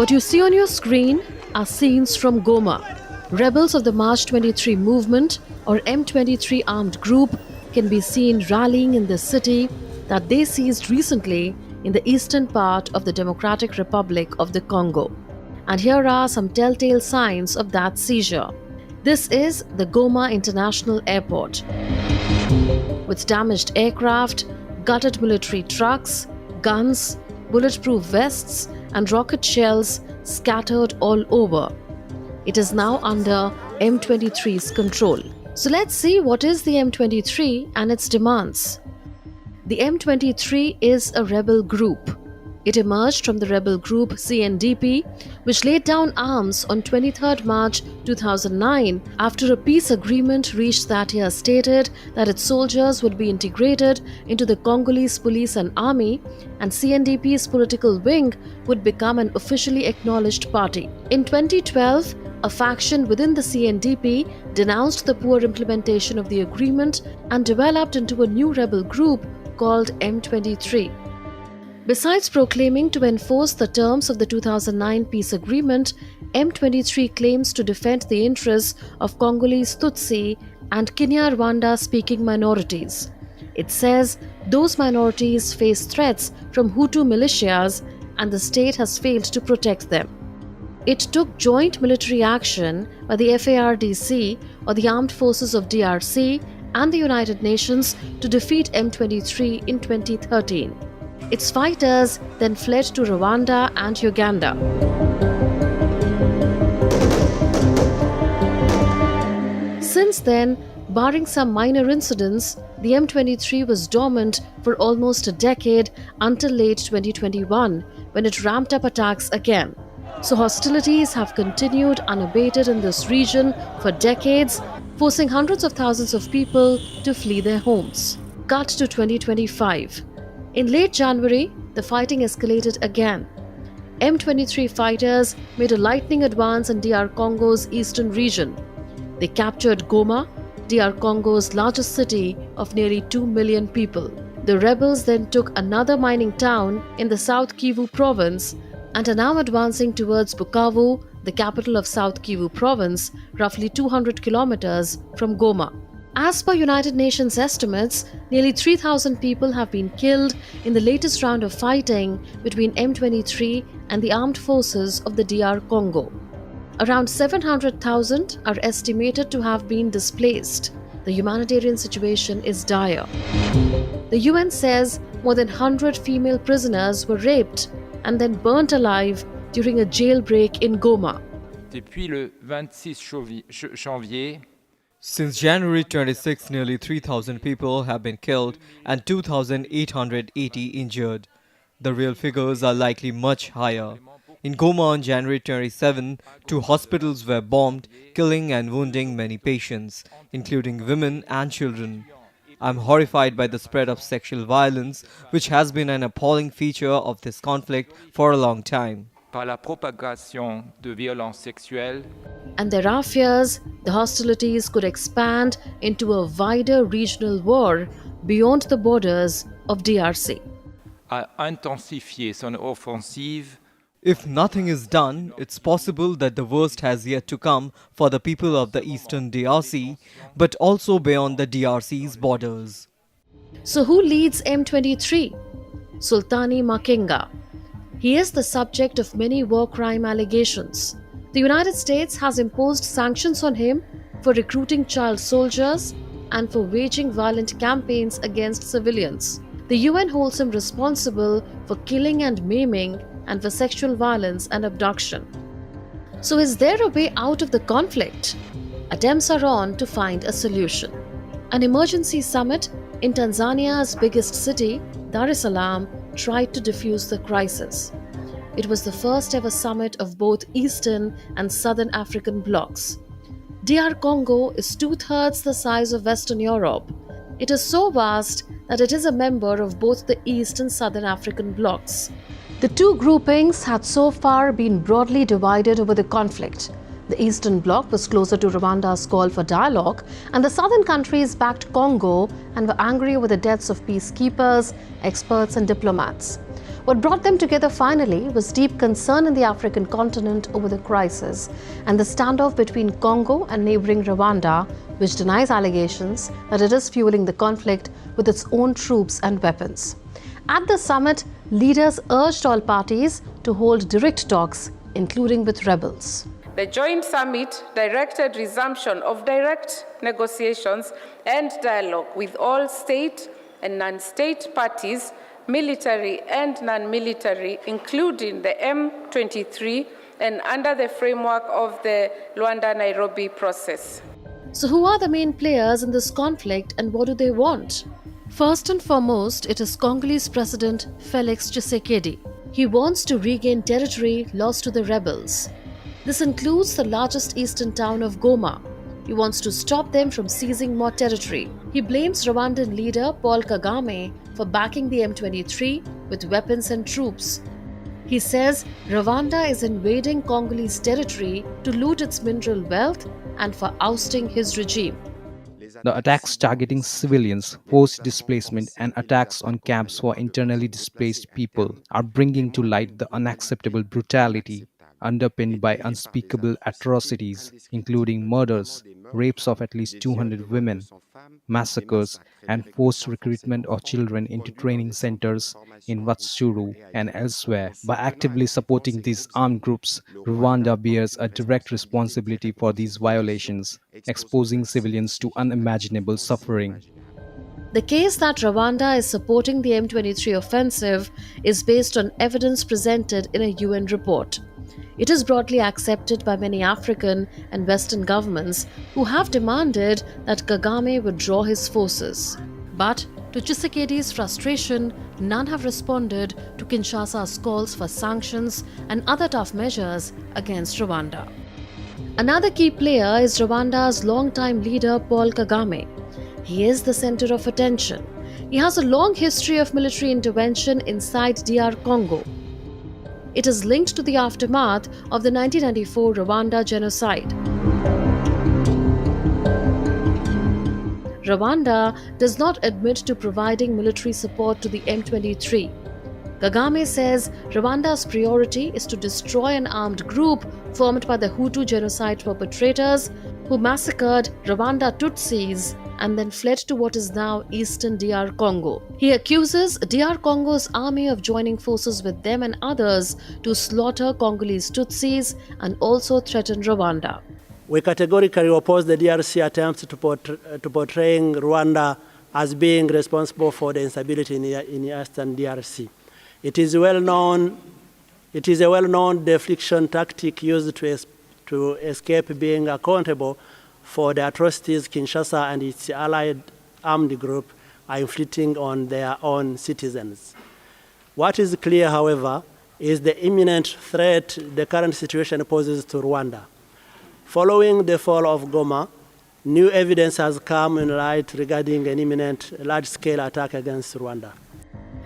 What you see on your screen are scenes from Goma. Rebels of the March 23 movement or M23 armed group can be seen rallying in the city that they seized recently in the eastern part of the Democratic Republic of the Congo. And here are some telltale signs of that seizure. This is the Goma International Airport, with damaged aircraft, gutted military trucks, guns, bulletproof vests, and rocket shells scattered all over. It is now under M23's control. So let's see what is the M23 and its demands. The M23 is a rebel group. It emerged from the rebel group CNDP, which laid down arms on 23rd March 2009 after a peace agreement reached that year stated that its soldiers would be integrated into the Congolese police and army, and CNDP's political wing would become an officially acknowledged party. In 2012, a faction within the CNDP denounced the poor implementation of the agreement and developed into a new rebel group called M23. Besides proclaiming to enforce the terms of the 2009 peace agreement, M23 claims to defend the interests of Congolese Tutsi and Kinyarwanda speaking minorities. It says those minorities face threats from Hutu militias and the state has failed to protect them. It took joint military action by the FARDC or the Armed Forces of DRC and the United Nations to defeat M23 in 2013. Its fighters then fled to Rwanda and Uganda. Since then, barring some minor incidents, the M23 was dormant for almost a decade until late 2021, when it ramped up attacks again. So hostilities have continued unabated in this region for decades, forcing hundreds of thousands of people to flee their homes. Cut to 2025. In late January, the fighting escalated again. M23 fighters made a lightning advance in DR Congo's eastern region. They captured Goma, DR Congo's largest city of nearly 2 million people. The rebels then took another mining town in the South Kivu province and are now advancing towards Bukavu, the capital of South Kivu province, roughly 200 kilometers from Goma. As per United Nations estimates, nearly 3,000 people have been killed in the latest round of fighting between M23 and the armed forces of the DR Congo. Around 700,000 are estimated to have been displaced. The humanitarian situation is dire. The UN says more than 100 female prisoners were raped and then burnt alive during a jailbreak in Goma. Depuis le 26 janvier, Since January 26, nearly 3,000 people have been killed and 2,880 injured. The real figures are likely much higher. In Goma on January 27, 2 hospitals were bombed, killing and wounding many patients, including women and children. I'm horrified by the spread of sexual violence, which has been an appalling feature of this conflict for a long time. par la propagation de violences sexuelles. And there are fears the hostilities could expand into a wider regional war beyond the borders of DRC. A intensifié son offensive. If nothing is done, it's possible that the worst has yet to come for the people of the eastern DRC, but also beyond the DRC's borders. So who leads M23? Sultani Makenga. He is the subject of many war crime allegations. The United States has imposed sanctions on him for recruiting child soldiers and for waging violent campaigns against civilians. The UN holds him responsible for killing and maiming and for sexual violence and abduction. So is there a way out of the conflict? Attempts are on to find a solution. An emergency summit in Tanzania's biggest city, Dar es Salaam, tried to defuse the crisis. It was the first ever summit of both Eastern and Southern African blocs. DR Congo is 2/3 the size of Western Europe. It is so vast that it is a member of both the East and Southern African blocs. The two groupings had so far been broadly divided over the conflict. The Eastern Bloc was closer to Rwanda's call for dialogue, and the southern countries backed Congo and were angry over the deaths of peacekeepers, experts, and diplomats. What brought them together finally was deep concern in the African continent over the crisis and the standoff between Congo and neighboring Rwanda, which denies allegations that it is fueling the conflict with its own troops and weapons. At the summit, leaders urged all parties to hold direct talks, including with rebels. The joint summit directed resumption of direct negotiations and dialogue with all state and non-state parties, military and non-military, including the M23, and under the framework of the Luanda-Nairobi process. So who are the main players in this conflict and what do they want? First and foremost, it is Congolese President Felix Tshisekedi. He wants to regain territory lost to the rebels. This includes the largest eastern town of Goma. He wants to stop them from seizing more territory. He blames Rwandan leader Paul Kagame for backing the M23 with weapons and troops. He says Rwanda is invading Congolese territory to loot its mineral wealth and for ousting his regime. The attacks targeting civilians, forced displacement, and attacks on camps for internally displaced people are bringing to light the unacceptable brutality underpinned by unspeakable atrocities, including murders, rapes of at least 200 women, massacres, and forced recruitment of children into training centers in Rutshuru and elsewhere. By actively supporting these armed groups, Rwanda bears a direct responsibility for these violations, exposing civilians to unimaginable suffering. The case that Rwanda is supporting the M23 offensive is based on evidence presented in a UN report. It is broadly accepted by many African and Western governments who have demanded that Kagame withdraw his forces. But to Tshisekedi's frustration, none have responded to Kinshasa's calls for sanctions and other tough measures against Rwanda. Another key player is Rwanda's longtime leader Paul Kagame. He is the center of attention. He has a long history of military intervention inside DR Congo. It is linked to the aftermath of the 1994 Rwanda genocide. Rwanda does not admit to providing military support to the M23. Kagame says Rwanda's priority is to destroy an armed group formed by the Hutu genocide perpetrators who massacred Rwanda Tutsis and then fled to what is now eastern DR Congo. He accuses DR Congo's army of joining forces with them and others to slaughter Congolese Tutsis and also threaten Rwanda. We categorically oppose the DRC attempts to portraying Rwanda as being responsible for the instability in eastern DRC. It is a well-known deflection tactic used to escape being accountable for the atrocities Kinshasa and its allied armed group are inflicting on their own citizens. What is clear, however, is the imminent threat the current situation poses to Rwanda. Following the fall of Goma, new evidence has come in light regarding an imminent large-scale attack against Rwanda.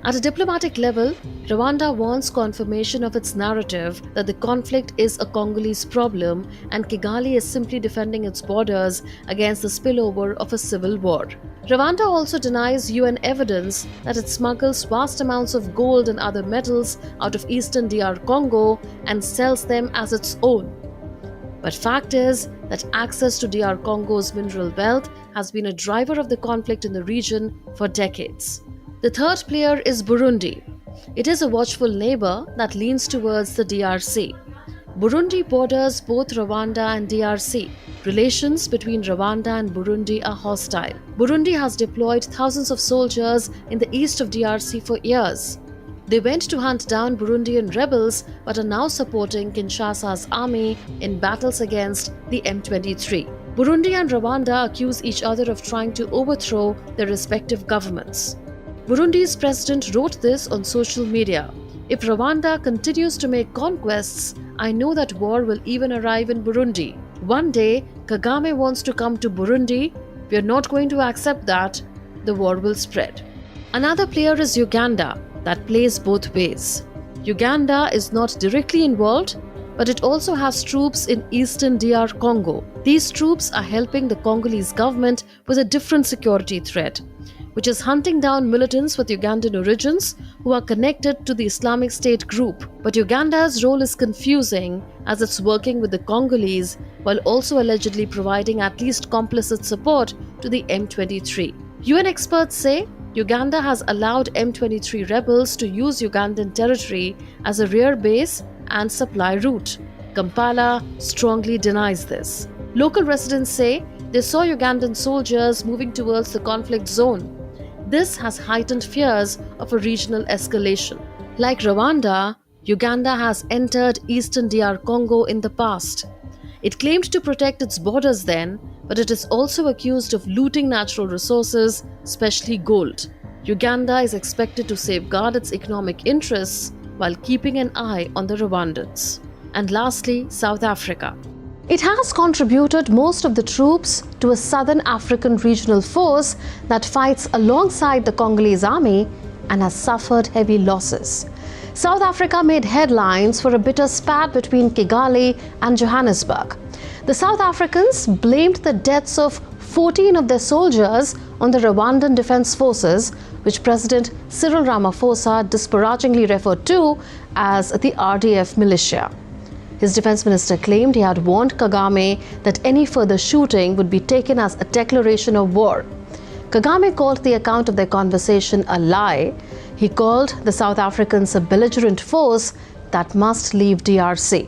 At a diplomatic level, Rwanda wants confirmation of its narrative that the conflict is a Congolese problem and Kigali is simply defending its borders against the spillover of a civil war. Rwanda also denies UN evidence that it smuggles vast amounts of gold and other metals out of eastern DR Congo and sells them as its own. But fact is that access to DR Congo's mineral wealth has been a driver of the conflict in the region for decades. The third player is Burundi. It is a watchful neighbor that leans towards the DRC. Burundi borders both Rwanda and DRC. Relations between Rwanda and Burundi are hostile. Burundi has deployed thousands of soldiers in the east of DRC for years. They went to hunt down Burundian rebels but are now supporting Kinshasa's army in battles against the M23. Burundi and Rwanda accuse each other of trying to overthrow their respective governments. Burundi's president wrote this on social media. If Rwanda continues to make conquests, I know that war will even arrive in Burundi. One day, Kagame wants to come to Burundi. We are not going to accept that. The war will spread. Another player is Uganda, that plays both ways. Uganda is not directly involved, but it also has troops in eastern DR Congo. These troops are helping the Congolese government with a different security threat, which is hunting down militants with Ugandan origins who are connected to the Islamic State group. But Uganda's role is confusing as it's working with the Congolese while also allegedly providing at least complicit support to the M23. UN experts say Uganda has allowed M23 rebels to use Ugandan territory as a rear base and supply route. Kampala strongly denies this. Local residents say they saw Ugandan soldiers moving towards the conflict zone. This has heightened fears of a regional escalation. Like Rwanda, Uganda has entered eastern DR Congo in the past. It claimed to protect its borders then, but it is also accused of looting natural resources, especially gold. Uganda is expected to safeguard its economic interests while keeping an eye on the Rwandans. And lastly, South Africa. It has contributed most of the troops to a Southern African regional force that fights alongside the Congolese army and has suffered heavy losses. South Africa made headlines for a bitter spat between Kigali and Johannesburg. The South Africans blamed the deaths of 14 of their soldiers on the Rwandan Defense Forces, which President Cyril Ramaphosa disparagingly referred to as the RDF militia. His defense minister claimed he had warned Kagame that any further shooting would be taken as a declaration of war. Kagame called the account of their conversation a lie. He called the South Africans a belligerent force that must leave DRC.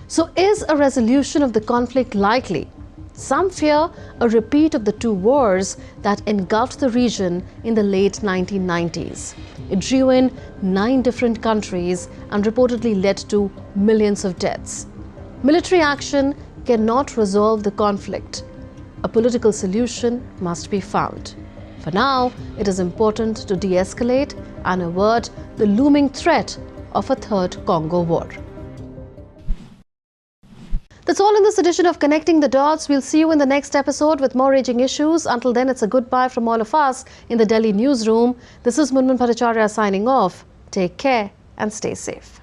So is a resolution of the conflict likely? Some fear a repeat of the two wars that engulfed the region in the late 1990s. It drew in 9 different countries and reportedly led to millions of deaths. Military action cannot resolve the conflict. A political solution must be found. For now, it is important to de-escalate and avert the looming threat of a third Congo war. That's all in this edition of Connecting the Dots. We'll see you in the next episode with more raging issues. Until then, it's a goodbye from all of us in the Delhi newsroom. This is Munmun Bhattacharya signing off. Take care and stay safe.